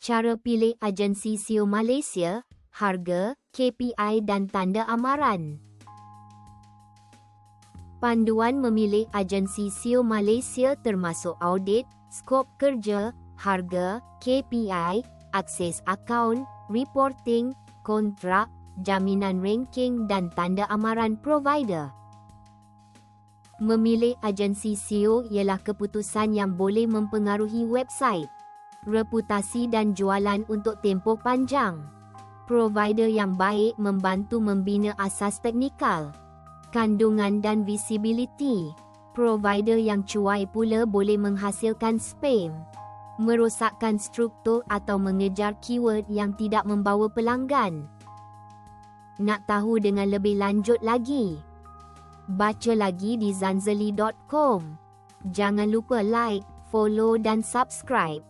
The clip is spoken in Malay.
Cara pilih agensi SEO Malaysia, harga, KPI dan tanda amaran. Panduan memilih agensi SEO Malaysia termasuk audit, skop kerja, harga, KPI, akses akaun, reporting, kontrak, jaminan ranking dan tanda amaran provider. Memilih agensi SEO ialah keputusan yang boleh mempengaruhi website, reputasi dan jualan untuk tempoh panjang. Provider yang baik membantu membina asas teknikal, kandungan dan visibility. Provider yang cuai pula boleh menghasilkan spam, merosakkan struktur atau mengejar keyword yang tidak membawa pelanggan. Nak tahu dengan lebih lanjut lagi? Baca lagi di zanzali.com. Jangan lupa like, follow dan subscribe.